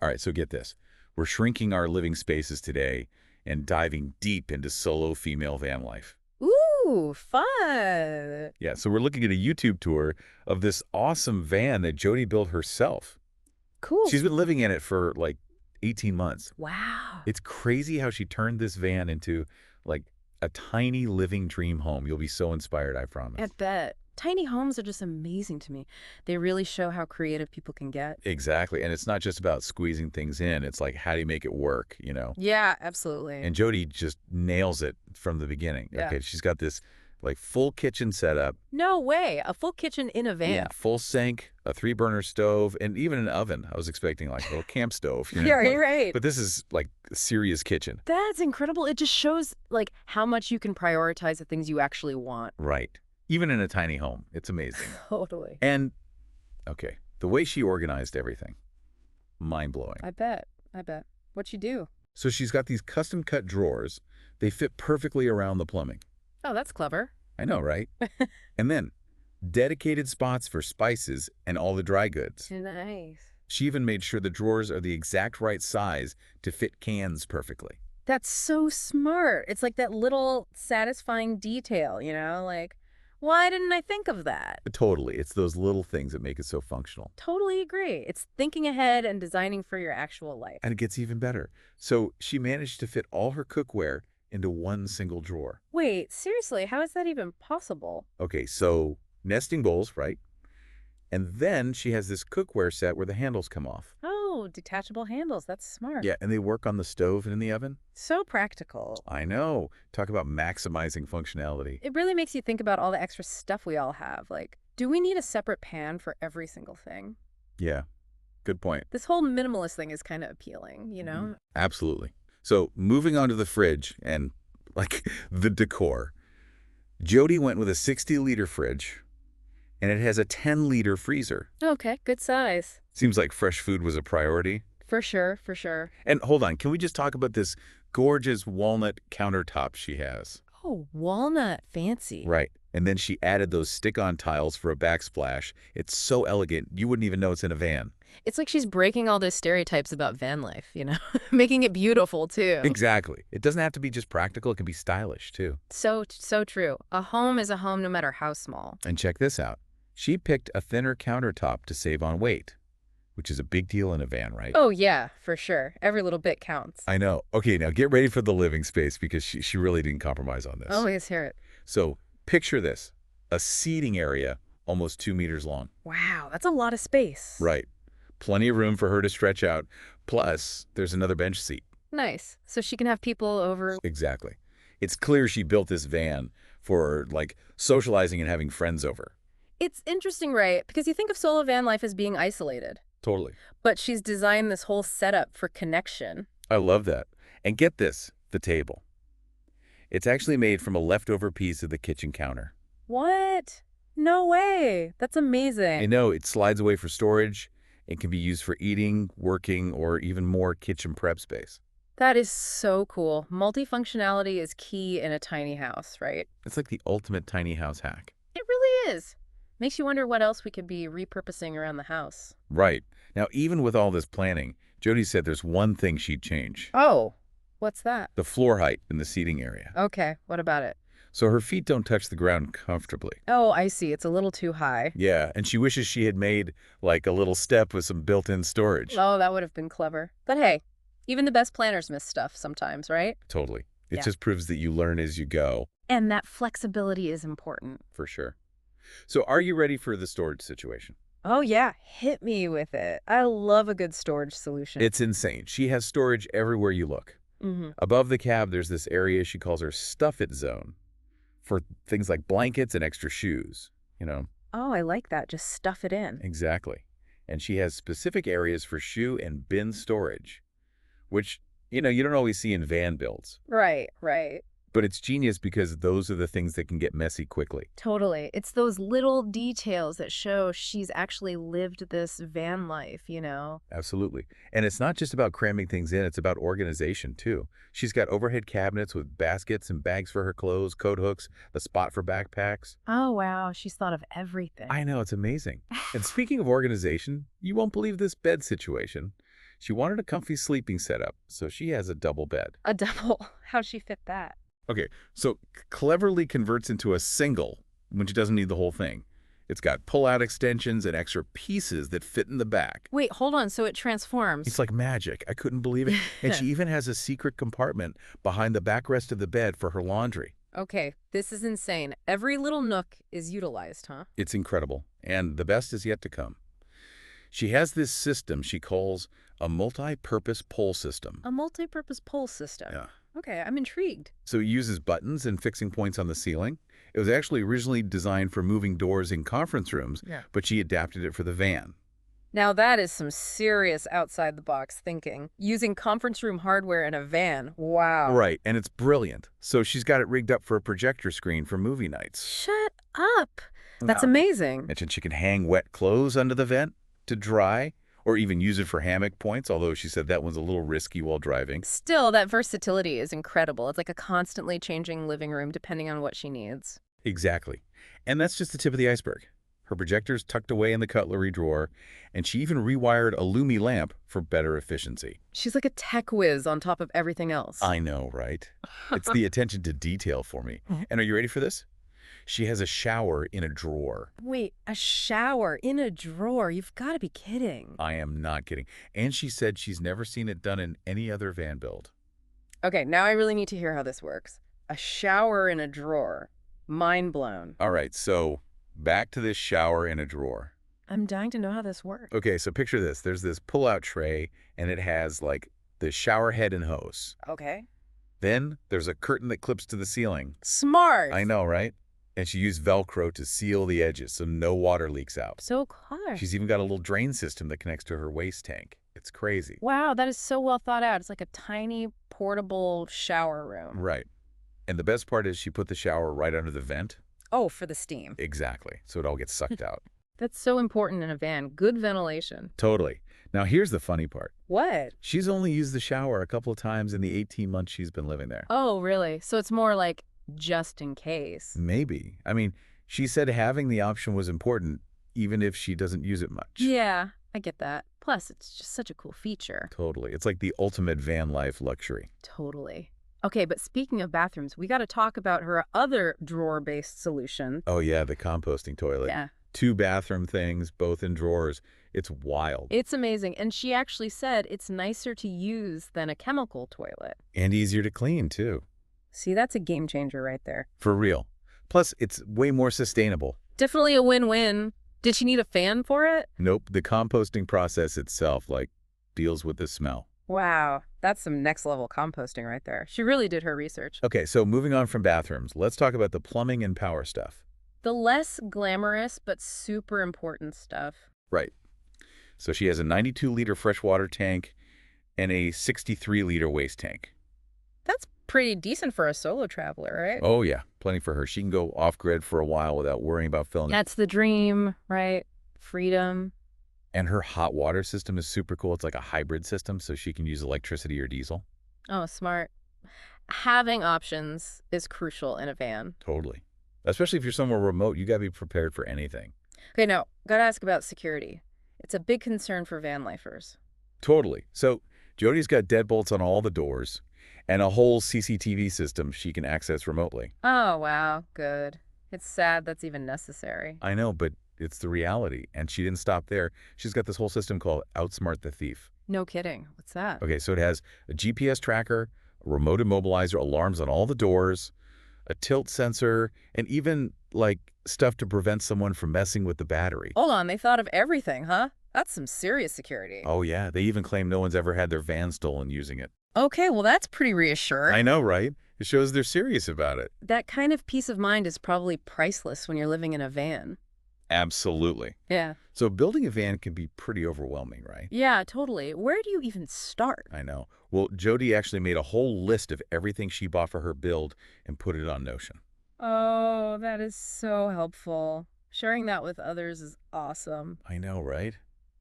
All right, so get this. We're shrinking our living spaces today and diving deep into solo female van life. Ooh, fun. Yeah, so we're looking at a YouTube tour of this awesome van that Jody built herself. Cool. She's been living in it for like 18 months. Wow. It's crazy how she turned this van into like a tiny living dream home. You'll be so inspired, I I promise. bet. Tiny homes are just amazing to me. They really show how creative people can get. Exactly. And it's not just about squeezing things in. It's like, how do you make it work, Yeah, absolutely. And Jody just nails it from the beginning. Yeah. Okay, she's got this like full kitchen setup. No way. A full kitchen in a van. Yeah, full sink, a 3-burner stove, and even an oven. I was expecting like a little camp stove. Yeah, like- right. But this is like a serious kitchen. That's incredible. It just shows like how much you can prioritize the things you actually want. Right. Even in a tiny home. It's amazing. Totally. And, okay, the way she organized everything, mind-blowing. I bet. I bet. What'd you do? So she's got these custom-cut drawers. They fit perfectly around the plumbing. Oh, that's clever. I know, right? And then, dedicated spots for spices and all the dry goods. Nice. She even made sure the drawers are the exact right size to fit cans perfectly. That's so smart. It's like that little satisfying detail, like, why didn't I think of that? Totally. It's those little things that make it so functional. Totally agree. It's thinking ahead and designing for your actual life. And it gets even better. So she managed to fit all her cookware into one single drawer. Wait, seriously, how is that even possible? Okay, so nesting bowls, right? And then she has this cookware set where the handles come off. Oh, detachable handles. That's smart. Yeah, and they work on the stove and in the oven. So practical. I know. Talk about maximizing functionality. It really makes you think about all the extra stuff we all have. Like, do we need a separate pan for every single thing? Yeah, good point. This whole minimalist thing is kind of appealing, you know? Absolutely. So moving on to the fridge and like the decor. Jody went with a 60-liter fridge, and it has a 10-liter freezer. Okay, good size. Seems like fresh food was a priority. For sure, for sure. And hold on, can we just talk about this gorgeous walnut countertop she has? Oh, walnut. Fancy. Right. And then she added those stick-on tiles for a backsplash. It's so elegant, you wouldn't even know it's in a van. It's like she's breaking all those stereotypes about van life, making it beautiful, too. Exactly. It doesn't have to be just practical, it can be stylish, too. So true. A home is a home no matter how small. And check this out. She picked a thinner countertop to save on weight, which is a big deal in a van, right? Oh, yeah, for sure. Every little bit counts. I know. Okay, now get ready for the living space because she really didn't compromise on this. Oh, let's hear it. So picture this, a seating area almost 2 meters long. Wow, that's a lot of space. Right. Plenty of room for her to stretch out. Plus, there's another bench seat. Nice. So she can have people over. Exactly. It's clear she built this van for, like, socializing and having friends over. It's interesting, right? Because you think of solo van life as being isolated. Totally. But she's designed this whole setup for connection. I love that. And get this, the table. It's actually made from a leftover piece of the kitchen counter. What? No way. That's amazing. I know, it slides away for storage. It can be used for eating, working, or even more kitchen prep space. That is so cool. Multifunctionality is key in a tiny house, right? It's like the ultimate tiny house hack. It really is. Makes you wonder what else we could be repurposing around the house. Right. Now, even with all this planning, Jody said there's one thing she'd change. Oh, what's that? The floor height in the seating area. Okay, what about it? So her feet don't touch the ground comfortably. Oh, I see. It's a little too high. Yeah, and she wishes she had made like a little step with some built-in storage. Oh, that would have been clever. But hey, even the best planners miss stuff sometimes, right? Totally. It Yeah. just proves that you learn as you go, And that flexibility is important. for sure. So are you ready for the storage situation? Oh, yeah. Hit me with it. I love a good storage solution. It's insane. She has storage everywhere you look. Mm-hmm. Above the cab, there's this area she calls her stuff it zone for things like blankets and extra shoes, Oh, I like that. Just stuff it in. Exactly. And she has specific areas for shoe and bin storage, which, you don't always see in van builds. Right, right. But it's genius because those are the things that can get messy quickly. Totally. It's those little details that show she's actually lived this van life, Absolutely. And it's not just about cramming things in, it's about organization too. She's got overhead cabinets with baskets and bags for her clothes, coat hooks, the spot for backpacks. Oh, wow. She's thought of everything. I know, it's amazing. And speaking of organization, you won't believe this bed situation. She wanted a comfy sleeping setup, so she has a double bed. A double. How'd she fit that? Okay, so cleverly converts into a single when she doesn't need the whole thing. It's got pull-out extensions and extra pieces that fit in the back. Wait, hold on. So it It's transforms. like magic. I couldn't believe it. And she even has a secret compartment behind the backrest of the bed for her laundry. Okay, this is insane. Every little nook is utilized, huh? It's incredible, and the best is yet to come. She has this system she calls a multi-purpose pole system. A multi-purpose pole system. Yeah. Okay, I'm intrigued. So it uses buttons and fixing points on the ceiling. It was actually originally designed for moving doors in conference rooms, but she adapted it for the van. Now that is some serious outside-the-box thinking. Using conference room hardware in a van. Wow. Right, and it's brilliant. So she's got it rigged up for a projector screen for movie nights. Shut up. That's Wow. amazing. Mentioned she can hang wet clothes under the vent to dry, or even use it for hammock points, although she said that one's a little risky while driving. Still, that versatility is incredible. It's like a constantly changing living room depending on what she needs. Exactly. And that's just the tip of the iceberg. Her projector's tucked away in the cutlery drawer, and she even rewired a Lumi lamp for better efficiency. She's like a tech whiz on top of everything else. I know, right? It's the attention to detail for me. And are you ready for this? She has a shower in a drawer. Wait, a shower in a drawer? You've got to be kidding. I am not kidding. And she said she's never seen it done in any other van build. Okay, now I really need to hear how this works. A shower in a drawer. Mind blown. All right, so back to this shower in a drawer. I'm dying to know how this works. Okay, so picture this. There's this pull-out tray, and it has, like, the shower head and hose. Okay. Then there's a curtain that clips to the ceiling. Smart. I know, right? And she used Velcro to seal the edges so no water leaks out. So clever. She's even got a little drain system that connects to her waste tank. It's crazy. Wow, that is so well thought out. It's like a tiny portable shower room. Right. And the best part is she put the shower right under the vent. Oh, for the steam. Exactly. So it all gets sucked out. That's so important in a van. Good ventilation. Totally. Now, here's the funny part. What? She's only used the shower a couple of times in the 18 months she's been living there. Oh, really? So it's more like just in case. Maybe. I mean, she said having the option was important, even if she doesn't use it much. Yeah, I get that. Plus, it's just such a cool feature. Totally. It's like the ultimate van life luxury. Totally. Okay, but speaking of bathrooms, we got to talk about her other drawer-based solution. Oh, yeah, the composting toilet. Yeah. 2 bathroom things, both in drawers. It's wild. It's amazing. And she actually said it's nicer to use than a chemical toilet. And easier to clean, too. See, that's a game changer right there. For real. Plus, it's way more sustainable. Definitely a win-win. Did she need a fan for it? Nope, the composting process itself, like, deals with the smell. Wow, that's some next-level composting right there. She really did her research. Okay, so moving on from bathrooms, let's talk about the plumbing and power stuff. The less glamorous but super important stuff. Right. So she has a 92-liter freshwater tank and a 63-liter waste tank. That's pretty decent for a solo traveler, right? Oh, yeah, plenty for her. She can go off-grid for a while without worrying about filling. That's the dream, right? Freedom. And her hot water system is super cool. It's like a hybrid system, so she can use electricity or diesel. Oh, smart. Having options is crucial in a van. Totally. Especially if you're somewhere remote, you got to be prepared for anything. Okay, now, gotta ask about security. It's a big concern for van lifers. Totally. So Jody's got deadbolts on all the doors and a whole CCTV system she can access remotely. Oh, wow, good. It's sad that's even necessary. I know, but it's the reality. And she didn't stop there. She's got this whole system called Outsmart the Thief. No kidding. What's that? Okay, so it has a GPS tracker, a remote immobilizer, alarms on all the doors, a tilt sensor, and even, like, stuff to prevent someone from messing with the battery. Hold on, they thought of everything, huh? That's some serious security. Oh, yeah. They even claim no one's ever had their van stolen using it. Okay, well, that's pretty reassuring. I know, right? It shows they're serious about it. That kind of peace of mind is probably priceless when you're living in a van. Absolutely. Yeah. So building a van can be pretty overwhelming, right? Yeah, totally. Where do you even start? I know. Well, Jody actually made a whole list of everything she bought for her build and put it on Notion. Oh, that is so helpful. Sharing that with others is awesome. I know, right?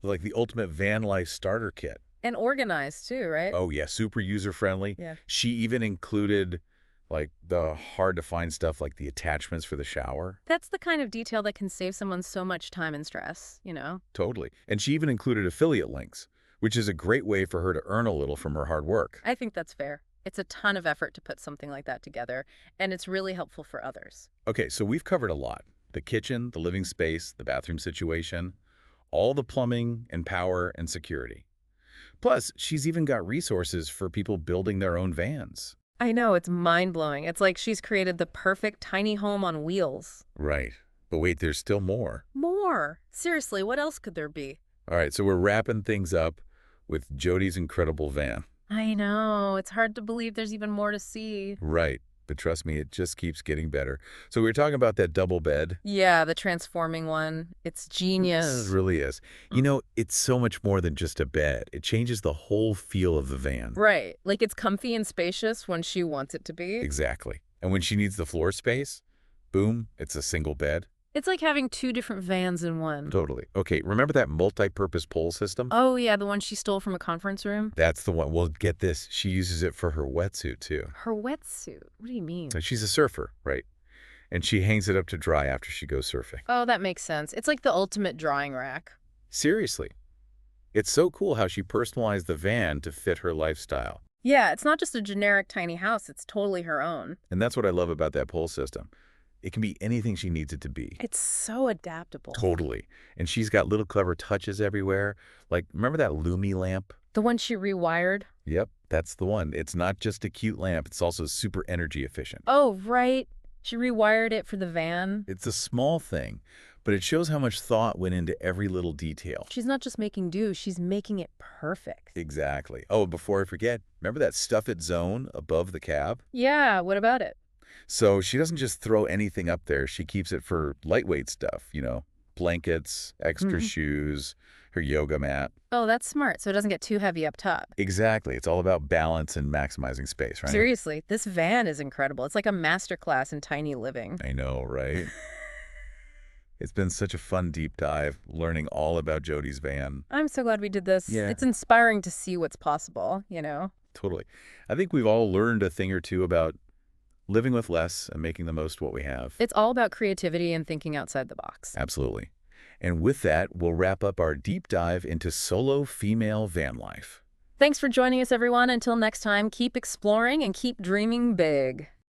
Like the ultimate van life starter kit. And organized too, right? Oh, yeah, super user-friendly. Yeah. She even included, like, the hard-to-find stuff like the attachments for the shower. That's the kind of detail that can save someone so much time and stress, you know? Totally. And she even included affiliate links which is a great way for her to earn a little from her hard work. I think that's fair. It's a ton of effort to put something like that together, and it's really helpful for others. Okay, so we've covered a lot. The kitchen, the living space, the bathroom situation, all the plumbing and power and security. Plus, she's even got resources for people building their own vans. I know, it's mind-blowing. It's like she's created the perfect tiny home on wheels. Right. But wait, there's still more. More. Seriously, what else could there be? All right, so we're wrapping things up with Jody's incredible van. I know. It's hard to believe there's even more to see. Right. But trust me, it just keeps getting better. So we were talking about that double bed. Yeah, the transforming one. It's genius. It really is. You know, it's so much more than just a bed. It changes the whole feel of the van. Right. Like it's comfy and spacious when she wants it to be. Exactly. And when she needs the floor space, boom, it's a single bed. It's like having two different vans in one. Totally. Okay, remember that multi-purpose pole system? Oh, yeah, the one she stole from a conference room? That's the one. Well, get this. She uses it for her wetsuit, too. Her wetsuit? What do you mean? So she's a surfer, right? And she hangs it up to dry after she goes surfing. Oh, that makes sense. It's like the ultimate drying rack. Seriously. It's so cool how she personalized the van to fit her lifestyle. Yeah, it's not just a generic tiny house. It's totally her own. And that's what I love about that pole system. It can be anything she needs it to be. It's so adaptable. Totally. And she's got little clever touches everywhere. Like, remember that Lumi lamp? The one she rewired? Yep, that's the one. It's not just a cute lamp. It's also super energy efficient. Oh, right. She rewired it for the van. It's a small thing, but it shows how much thought went into every little detail. She's not just making do, she's making it perfect. Exactly. Oh, before I forget, remember that stuff it zone above the cab? Yeah, what about it? So she doesn't just throw anything up there. She keeps it for lightweight stuff, blankets, extra shoes, her yoga mat. Oh, that's smart, so it doesn't get too heavy up top. Exactly. It's all about balance and maximizing space, right? Seriously, this van is incredible. It's like a masterclass in tiny living. I know, right? It's been such a fun deep dive, learning all about Jody's van. I'm so glad we did this. Yeah. It's inspiring to see what's possible, Totally. I think we've all learned a thing or two about living with less and making the most of what we have. It's all about creativity and thinking outside the box. Absolutely. And with that, we'll wrap up our deep dive into solo female van life. Thanks for joining us, everyone. Until next time, keep exploring and keep dreaming big.